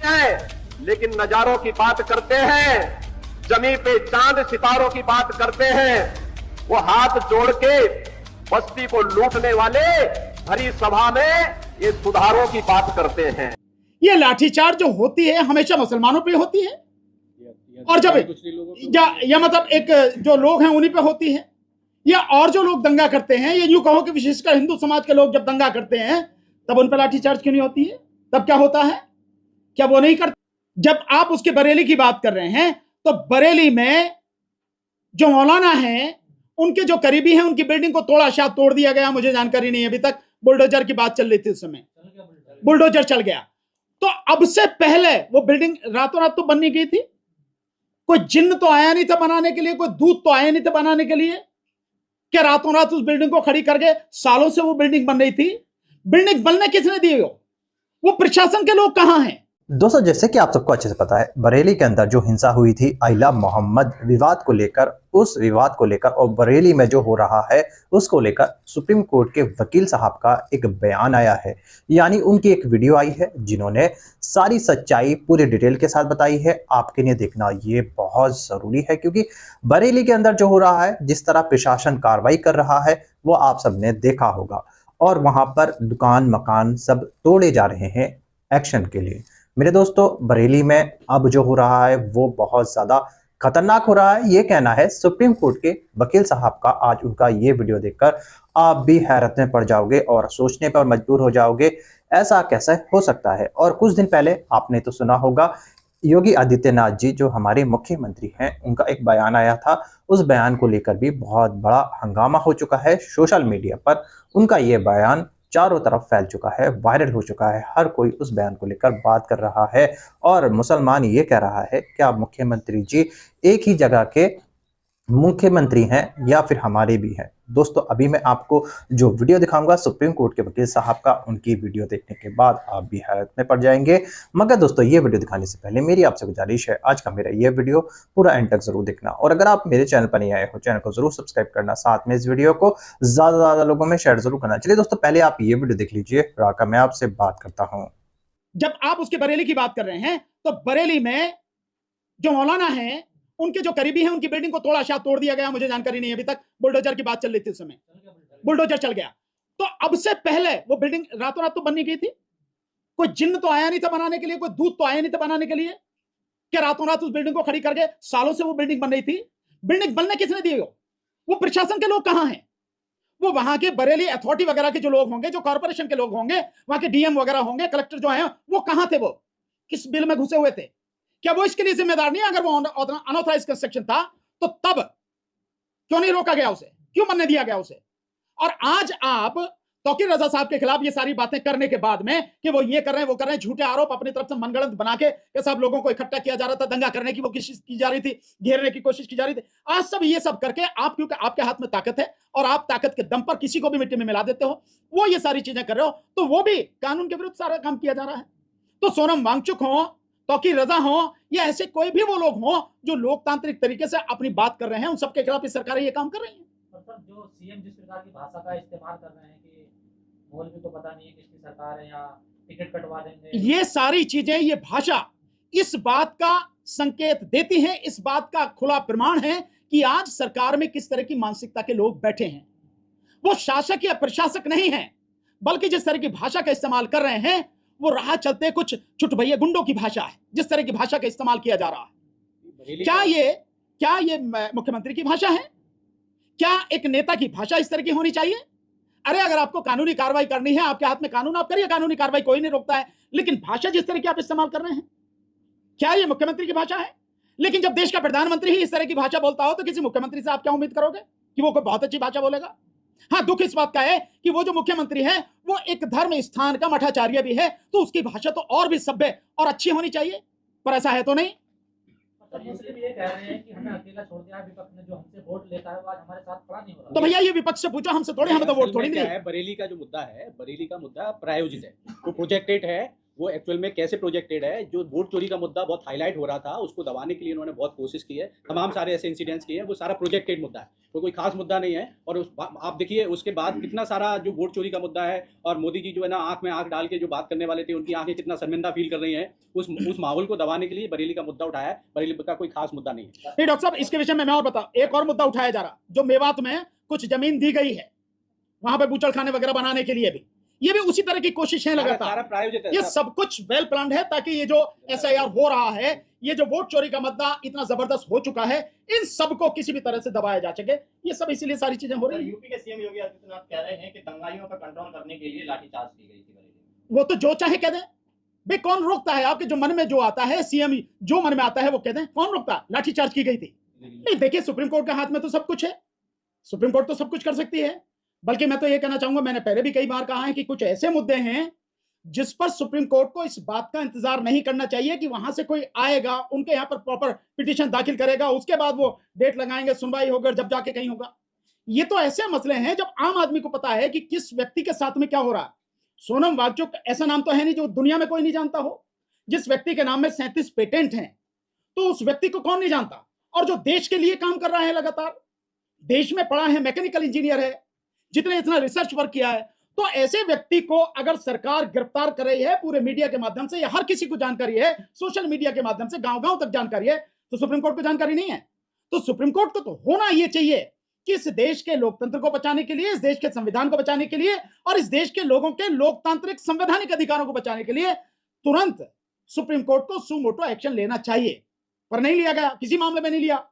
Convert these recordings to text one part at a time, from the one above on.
है, लेकिन नजारों की बात करते हैं, जमीन पे चांद सितारों की बात करते हैं। वो हाथ जोड़ के बस्ती को लूटने वाले भरी सभा में ये सुधारों की बात करते हैं। ये लाठीचार्ज जो होती है हमेशा मुसलमानों पे होती है, और जब या मतलब एक जो लोग हैं उन्हीं पे होती है, या और जो लोग दंगा करते हैं, ये यूं कहो कि विशेषकर हिंदू समाज के लोग जब दंगा करते हैं तब उन पर लाठीचार्ज क्यों नहीं होती है? तब क्या होता है? क्या वो नहीं करते? जब आप उसके बरेली की बात कर रहे हैं तो बरेली में जो मौलाना हैं उनके जो करीबी हैं उनकी बिल्डिंग को तोड़ा, शायद तोड़ दिया गया, मुझे जानकारी नहीं है अभी तक। बुलडोजर की बात चल रही थी उस समय, बुलडोजर चल गया। तो अब से पहले वो बिल्डिंग रातों रात तो बननी गई थी। कोई जिन्न तो आया नहीं था बनाने के लिए, कोई दूत तो आया नहीं था बनाने के लिए। क्या रातों रात उस बिल्डिंग को खड़ी करके सालों से वो बिल्डिंग बन रही थी? बिल्डिंग बनने किसने दी? वो प्रशासन के लोग कहां हैं? दोस्तों, जैसे कि आप सबको अच्छे से पता है, बरेली के अंदर जो हिंसा हुई थी आइला मोहम्मद विवाद को लेकर, उस विवाद को लेकर और बरेली में जो हो रहा है उसको लेकर सुप्रीम कोर्ट के वकील साहब का एक बयान आया है। यानी उनकी एक वीडियो आई है जिन्होंने सारी सच्चाई पूरी डिटेल के साथ बताई है। आपके लिए देखना ये बहुत ज़रूरी है, क्योंकि बरेली के अंदर जो हो रहा है, जिस तरह प्रशासन कार्रवाई कर रहा है वो आप सबने देखा होगा, और वहाँ पर दुकान मकान सब तोड़े जा रहे हैं एक्शन के लिए। मेरे दोस्तों, बरेली में अब जो हो रहा है वो बहुत ज़्यादा खतरनाक हो रहा है, ये कहना है सुप्रीम कोर्ट के वकील साहब का। आज उनका ये वीडियो देखकर आप भी हैरत में पड़ जाओगे और सोचने पर मजबूर हो जाओगे, ऐसा कैसे हो सकता है। और कुछ दिन पहले आपने तो सुना होगा, योगी आदित्यनाथ जी जो हमारे मुख्यमंत्री हैं, उनका एक बयान आया था। उस बयान को लेकर भी बहुत बड़ा हंगामा हो चुका है सोशल मीडिया पर। उनका ये बयान चारों तरफ फैल चुका है, वायरल हो चुका है, हर कोई उस बयान को लेकर बात कर रहा है। और मुसलमान ये कह रहा है कि आप मुख्यमंत्री जी एक ही जगह के मुख्यमंत्री हैं या फिर हमारे भी हैं। दोस्तों, अभी मैं आपको जो वीडियो दिखाऊंगा सुप्रीम कोर्ट के वकील साहब का, उनकी वीडियो देखने के बाद आप भी हैरत में पड़ जाएंगे। मगर दोस्तों, ये वीडियो दिखाने से पहले मेरी आपसे गुजारिश है, आज का मेरा ये वीडियो पूरा एंड तक जरूर देखना, और अगर आप मेरे चैनल पर नहीं आए हो, चैनल को जरूर सब्सक्राइब करना, साथ में इस वीडियो को ज्यादा से ज्यादा लोगों में शेयर जरूर करना। चलिए दोस्तों, पहले आप ये वीडियो देख लीजिए, फिर आकर मैं आपसे बात करता हूँ। जब आप उसके बरेली की बात कर रहे हैं तो बरेली में जो मौलाना हैं उनके जो करीबी हैं उनकी बिल्डिंग को तोड़ा, शायद तोड़ दिया गया, मुझे जानकारी नहीं है अभी तक। बुलडोजर की बात चल रही थी उस समय, बुलडोजर चल गया। तो अब से पहले वो बिल्डिंग रातों रात तो बननी गई थी। कोई जिन्न तो आया नहीं था बनाने के लिए, कोई दूत तो आया नहीं था बनाने के लिए। क्या रातों रात उस बिल्डिंग को खड़ी करके सालों से वो बिल्डिंग बन रही थी? बिल्डिंग बनने किसने दी? वो प्रशासन के लोग कहां हैं? वो वहां के बरेली अथॉरिटी वगैरह के जो लोग होंगे, जो कॉर्पोरेशन के लोग होंगे, वहां के डीएम वगैरह होंगे, कलेक्टर जो है, वो कहां थे? वो किस बिल में घुसे हुए थे? क्या वो इसके लिए जिम्मेदार नहीं? अगर वो अनऑथराइज्ड कंस्ट्रक्शन था तो तब क्यों नहीं रोका गया उसे? क्यों बनने दिया गया उसे? और आज आप तौकीर रजा साहब के खिलाफ ये सारी बातें करने के बाद में कि वो ये कर रहे हैं, वो कर रहे हैं, झूठे आरोप अपनी तरफ से मनगढ़ंत बना के ये सब लोगों को इकट्ठा किया जा रहा था, दंगा करने की वो कोशिश की जा रही थी, घेरने की कोशिश की जा रही थी। आज सब ये सब करके आप, क्योंकि आपके हाथ में ताकत है और आप ताकत के दम पर किसी को भी मिट्टी में मिला देते हो, वो ये सारी चीजें कर रहे हो, तो वो भी कानून के विरुद्ध सारा काम किया जा रहा है। तो सोनम वांगचुक हो, तौकीर रजा हो, या ऐसे कोई भी वो लोग हो जो लोकतांत्रिक तरीके से अपनी बात कर रहे हैं, उन सबके खिलाफ इस सरकारें ये काम कर रही है। जो सीएम जिस प्रकार की भाषा का इस्तेमाल कर रहे हैं कि मौलवी को पता नहीं है किसकी सरकार है, या टिकट कटवा देंगे, ये सारी चीजें, ये भाषा इस बात का संकेत देती है, इस बात का खुला प्रमाण है कि आज सरकार में किस तरह की मानसिकता के लोग बैठे हैं। वो शासक या प्रशासक नहीं है, बल्कि जिस तरह की भाषा का इस्तेमाल कर रहे हैं वो राह चलते कुछ चुटभैया गुंडों की भाषा है। जिस तरह की भाषा का इस्तेमाल किया जा रहा है, क्या ये मुख्यमंत्री की भाषा है? क्या एक नेता की भाषा इस तरह की होनी चाहिए? अरे अगर आपको कानूनी कार्रवाई करनी है, आपके हाथ में कानून, आप करिए कानूनी कार्रवाई, कोई नहीं रोकता है। लेकिन भाषा जिस तरह की आप इस्तेमाल कर रहे हैं, क्या ये मुख्यमंत्री की भाषा है? लेकिन जब देश का प्रधानमंत्री ही इस तरह की भाषा बोलता हो तो किसी मुख्यमंत्री से आप क्या उम्मीद करोगे कि वो कोई बहुत अच्छी भाषा बोलेगा? हाँ, दुख इस बात का है कि वो जो मुख्यमंत्री है वो एक धर्म स्थान का मठाचार्य भी है, तो उसकी भाषा तो और भी सभ्य और अच्छी होनी चाहिए, पर ऐसा है तो नहीं। मुस्लिम ये कह रहे हैं कि हमें अकेला छोड़ दिया, विपक्ष ने जो हमसे वोट लेता है वो आज हमारे साथ खड़ा नहीं हो रहा। तो भैया ये विपक्ष से पूछो, हमसे थोड़ी, हमें तो वोट थोड़ी नहीं है। बरेली का जो मुद्दा है, बरेली का मुद्दा प्रायोजित है, वो प्रोजेक्टेड है, वो एक्चुअल में कैसे प्रोजेक्टेड है। जो वोट चोरी का मुद्दा बहुत हाईलाइट हो रहा था, उसको दबाने के लिए उन्होंने बहुत कोशिश की है। तमाम सारे ऐसे इंसिडेंट्स किए हैं, वो सारा प्रोजेक्टेड मुद्दा है, तो कोई खास मुद्दा नहीं है। और आप देखिए उसके बाद कितना सारा जो वोट चोरी का मुद्दा है, और मोदी जी जो है ना आंख में आंख डाल के जो बात करने वाले थे, उनकी आंखें कितना शर्मिंदा फील कर रही हैं, उस माहौल को दबाने के लिए बरेली का मुद्दा उठाया है। बरेली का कोई खास मुद्दा नहीं है। नहीं डॉक्टर साहब, इसके विषय में मैं और बता, एक और मुद्दा उठाया जा रहा, जो मेवात में कुछ जमीन दी गई है वहां पे बूचड़खाने वगैरह बनाने के लिए भी, ये भी उसी तरह की कोशिश है लगातार। प्रायोजित है, ये सब कुछ वेल प्लान्ड है, ताकि ये जो SIR हो रहा है, ये जो वोट चोरी का मुद्दा इतना जबरदस्त हो चुका है, इन सबको किसी भी तरह से दबाया जा सके। ये सब इसीलिए सारी चीजें हो रही हैं। यूपी के सीएम योगी आदित्यनाथ कह रहे हैं कि दंगाइयों पर कंट्रोल करने के लिए लाठीचार्ज की गई थी बरेली में। वो तो जो चाहे कह दें भाई, कौन रोकता है? आपके जो मन में जो आता है, सीएम जो मन में आता है वो कह दें, कौन रोकता? लाठीचार्ज की गई थी? नहीं, देखिए सुप्रीम कोर्ट के हाथ में तो सब कुछ है, सुप्रीम कोर्ट तो सब कुछ कर सकती है। बल्कि मैं तो ये कहना चाहूंगा, मैंने पहले भी कई बार कहा है कि कुछ ऐसे मुद्दे हैं जिस पर सुप्रीम कोर्ट को इस बात का इंतजार नहीं करना चाहिए कि वहां से कोई आएगा, उनके यहाँ पर प्रॉपर पिटीशन दाखिल करेगा, उसके बाद वो डेट लगाएंगे, सुनवाई होगा, जब जाके कहीं होगा। ये तो ऐसे मसले हैं जब आम आदमी को पता है कि किस व्यक्ति के साथ में क्या हो रहा है। सोनम वांगचुक ऐसा नाम तो है नहीं जो दुनिया में कोई नहीं जानता हो। जिस व्यक्ति के नाम में 37 पेटेंट हैं, तो उस व्यक्ति को कौन नहीं जानता? और जो देश के लिए काम कर रहा है लगातार, देश में पढ़ा है, मैकेनिकल इंजीनियर है, जितने इतना रिसर्च वर्क किया है, तो ऐसे व्यक्ति को अगर सरकार गिरफ्तार कर रही है पूरे मीडिया के माध्यम से, या हर किसी को जानकारी है, सोशल मीडिया के माध्यम से गांव गांव तक जानकारी है, तो सुप्रीम कोर्ट को जानकारी नहीं है? तो सुप्रीम कोर्ट को तो होना यह चाहिए कि इस देश के लोकतंत्र को बचाने के लिए, इस देश के संविधान को बचाने के लिए, और इस देश के लोगों के लोकतांत्रिक संवैधानिक अधिकारों को बचाने के लिए तुरंत सुप्रीम कोर्ट को सुमोटो एक्शन लेना चाहिए, पर नहीं लिया गया, किसी मामले में नहीं लिया।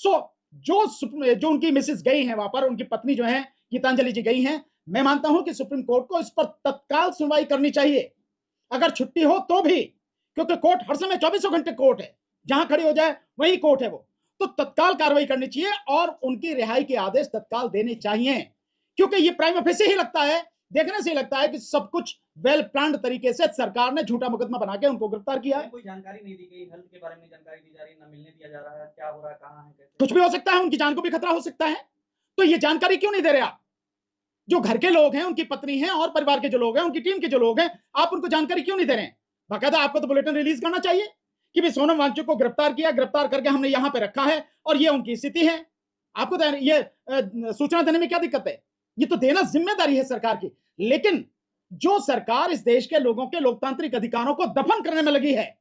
जो उनकी मिसेस गई हैं वहां पर, उनकी पत्नी जो है गीतांजलि जी गई हैं, मैं मानता हूं कि सुप्रीम कोर्ट को इस पर तत्काल सुनवाई करनी चाहिए, अगर छुट्टी हो तो भी, क्योंकि कोर्ट हर समय 24 घंटे कोर्ट है, जहां खड़ी हो जाए वही कोर्ट है वो, तो तत्काल कार्रवाई करनी चाहिए और उनकी रिहाई के आदेश तत्काल देने चाहिए। क्योंकि ये प्राइमा फेसी ही लगता है, देखने से ही लगता है कि सब कुछ वेल प्लान्ड तरीके से सरकार ने झूठा मुकदमा बना के उनको गिरफ्तार किया है। कोई जानकारी नहीं दी गई, हेल्थ के बारे में जानकारी दी जा रही है, ना मिलने दिया जा रहा है, क्या हो रहा है, कहाँ है, कैसे? कुछ भी हो सकता है, उनकी जान को भी खतरा हो सकता है, तो ये जानकारी क्यों नहीं दे रहे आप? जो घर के लोग हैं, उनकी पत्नी है, और परिवार के जो लोग हैं, उनकी टीम के जो लोग हैं, आप उनको जानकारी क्यों नहीं दे रहे हैं? बाकायदा आपको तो बुलेटिन रिलीज करना चाहिए कि भाई सोनम वांगचुक को गिरफ्तार किया, गिरफ्तार करके हमने यहां पे रखा है और ये उनकी स्थिति है। आपको तो ये सूचना देने में क्या दिक्कत है? ये तो देना जिम्मेदारी है सरकार की। लेकिन जो सरकार इस देश के लोगों के लोकतांत्रिक अधिकारों को दफन करने में लगी है,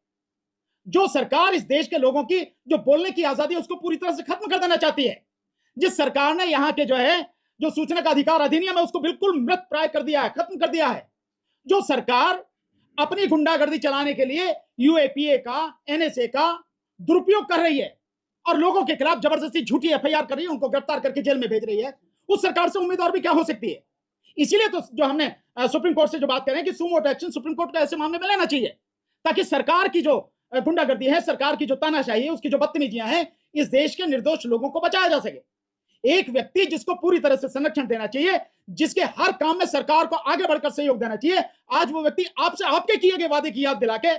जो सरकार इस देश के लोगों की जो बोलने की आजादी है उसको पूरी तरह से खत्म कर देना चाहती है, जिस सरकार ने यहाँ के जो है जो सूचना का अधिकार अधिनियम है उसको बिल्कुल मृत प्राय कर दिया है, खत्म कर दिया है, जो सरकार अपनी गुंडागर्दी चलाने के लिए UAPA का, NSA का दुरुपयोग कर रही है और लोगों के खिलाफ जबरदस्ती झूठी FIR कर रही है, उनको गिरफ्तार करके जेल में भेज रही है, उस सरकार से उम्मीद और भी क्या हो सकती है? इसीलिए तो जो हमने सुप्रीम कोर्ट से जो बात करें कि सुमोटो एक्शन सुप्रीम कोर्ट को ऐसे मामले में लेना चाहिए, ताकि सरकार की जो गुंडागर्दी है, सरकार की जो तानाशाही है, उसकी जो बदतमीजियां हैं, इस देश के निर्दोष लोगों को बचाया जा सके। एक व्यक्ति जिसको पूरी तरह से संरक्षण देना चाहिए, जिसके हर काम में सरकार को आगे बढ़कर सहयोग देना चाहिए, आज वो व्यक्ति आपसे आपके किए गए वादे की याद दिला के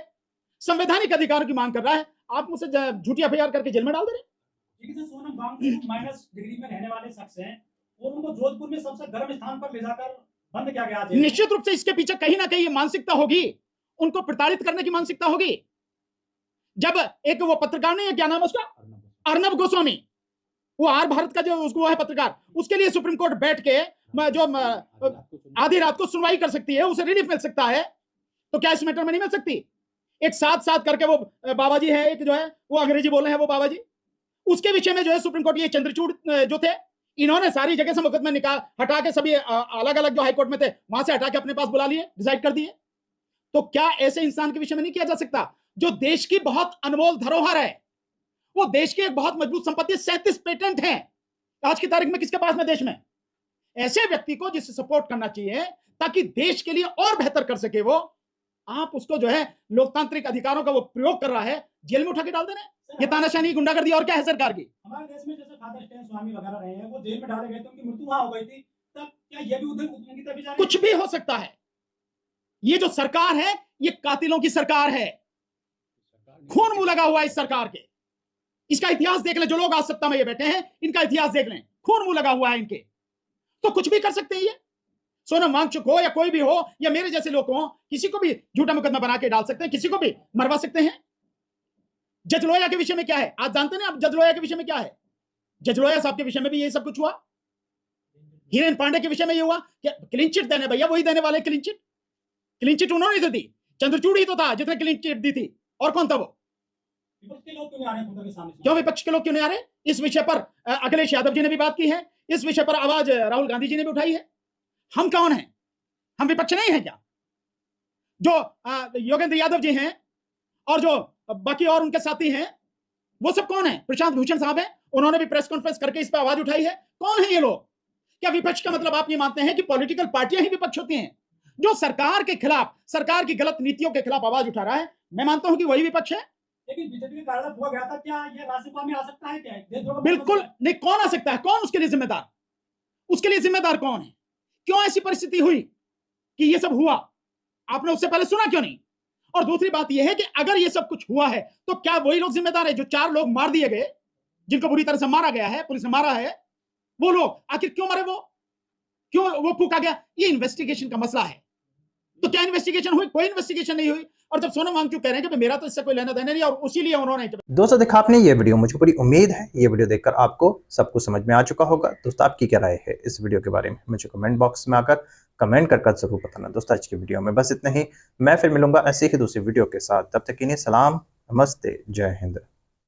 संवैधानिक अधिकारों की मांग कर रहा है, आप मुझसे झूठी FIR करके जेल में डाल दे रहे हैं। सोनम वांगचुक माइनस डिग्री में रहने वाले शख्स हैं और उनको जोधपुर में सबसे गर्म स्थान पर ले जाकर बंद किया गया। निश्चित रूप से इसके पीछे कहीं ना कहीं मानसिकता होगी, उनको प्रताड़ित करने की मानसिकता होगी। जब एक वो पत्रकार नहीं है, क्या नाम है उसका, अर्नब गोस्वामी, वो आर भारत का जो उसको है पत्रकार, उसके लिए सुप्रीम कोर्ट बैठ के जो आधी रात को सुनवाई कर सकती है, उसे रिलीफ मिल सकता है, तो क्या इस मैटर में नहीं मिल सकती? एक साथ साथ करके वो बाबा जी है, एक जो है वो अंग्रेजी बोल रहे हैं वो बाबा जी, उसके विषय में जो है सुप्रीम कोर्ट ये चंद्रचूड़ जो थे, इन्होंने सारी जगह से मुकदमे निकाल हटा के सभी अलग अलग जो हाईकोर्ट में थे वहां से हटा के अपने पास बुला लिए, डिसाइड कर दिए। तो क्या ऐसे इंसान के विषय में नहीं किया जा सकता जो देश की बहुत अनमोल धरोहर है, वो देश की एक बहुत मजबूत संपत्ति, 37 पेटेंट हैं आज की तारीख में किसके पास में देश में? ऐसे व्यक्ति को जिसे सपोर्ट करना चाहिए ताकि देश के लिए और बेहतर कर सके वो, आप उसको जो है लोकतांत्रिक अधिकारों का वो प्रयोग कर रहा है, जेल में उठा के डाल दे रहे हैं। ये तानाशाही गुंडागर्दी और क्या है सरकार की? हमारे देश में जैसे फादर स्टैन स्वामी वगैरह रहे हैं, वो जेल में डाले गए थे, उनकी मृत्यु वहां हो गई थी, तब क्या ये भी उनकी तरफ जा रही है? कुछ भी हो सकता है। ये जो सरकार है ये कातिलों की सरकार है, खून मुंह लगा हुआ है इस सरकार के। इसका इतिहास देख लें, जो लोग आज सत्ता में ये बैठे हैं इनका इतिहास देख लें, खून मुंह लगा हुआ है इनके, तो कुछ भी कर सकते हैं ये। सोनम वांगचुक हो या कोई भी हो या मेरे जैसे लोग हो, किसी को भी झूठा मुकदमा बना के डाल सकते हैं, किसी को भी मरवा सकते हैं। जज लोहिया के विषय में क्या है, आज जानते हैं आप जज लोहिया के विषय में क्या है? जज लोहिया साहब के विषय में भी ये सब कुछ हुआ। हिरेन पांडे के विषय में ये हुआ कि क्लीन चिट देने, भैया वही देने वाले क्लीन चिट। क्लीन चिट उन्होंने तो दी, चंद्रचूड़ ही तो था जिसने क्लीन चिट दी थी, और कौन था वो? विपक्ष के लोग क्यों नहीं आ रहे खुद के सामने? क्यों विपक्ष के लोग क्यों नहीं आ रहे? इस विषय पर अखिलेश यादव जी ने भी बात की है, इस विषय पर आवाज राहुल गांधी जी ने भी उठाई है। हम कौन हैं? हम विपक्ष नहीं है क्या? जो योगेंद्र यादव जी हैं और जो बाकी और उनके साथी हैं, वो सब कौन है? प्रशांत भूषण साहब हैं, उन्होंने भी प्रेस कॉन्फ्रेंस करके इस पर आवाज उठाई है। कौन है ये लोग? क्या विपक्ष का मतलब आप ये मानते हैं कि पॉलिटिकल पार्टियां ही विपक्ष होती हैं? जो सरकार के खिलाफ, सरकार की गलत नीतियों के खिलाफ आवाज उठा रहा है, मैं मानता हूं कि वही विपक्ष है। लेकिन बीजेपी के कारण हुआ गया था, क्या ये राज्यसभा में आ सकता है? क्या बिल्कुल नहीं। कौन आ सकता है? कौन उसके लिए जिम्मेदार? उसके लिए जिम्मेदार कौन है? क्यों ऐसी परिस्थिति हुई कि ये सब हुआ? आपने उससे पहले सुना क्यों नहीं? और दूसरी बात यह है कि अगर ये सब कुछ हुआ है तो क्या वही लोग जिम्मेदार है जो 4 लोग मार दिए गए, जिनको बुरी तरह से मारा गया है, पुलिस ने मारा है? वो लोग आखिर क्यों मरे? वो क्यों वो फूका गया? ये इन्वेस्टिगेशन का मसला है। तो क्या इन्वेस्टिगेशन हुई? कोई इन्वेस्टिगेशन नहीं हुई। और जब सोनम वांगचुक कह रहे हैं कि मेरा तो इससे कोई लेना देना नहीं, और उसीलिए उन्होंने। दोस्तों देखा आपने ये वीडियो, मुझे पूरी उम्मीद है ये वीडियो देखकर आपको सब कुछ समझ में आ चुका होगा। दोस्तों आपकी क्या राय है इस वीडियो के बारे में, मुझे कमेंट बॉक्स में आकर कमेंट कर जरूर बताना। दोस्तों आज की वीडियो में बस इतना ही, मैं फिर मिलूंगा ऐसे ही दूसरी वीडियो के साथ। तब तक के लिए सलाम, नमस्ते, जय हिंद।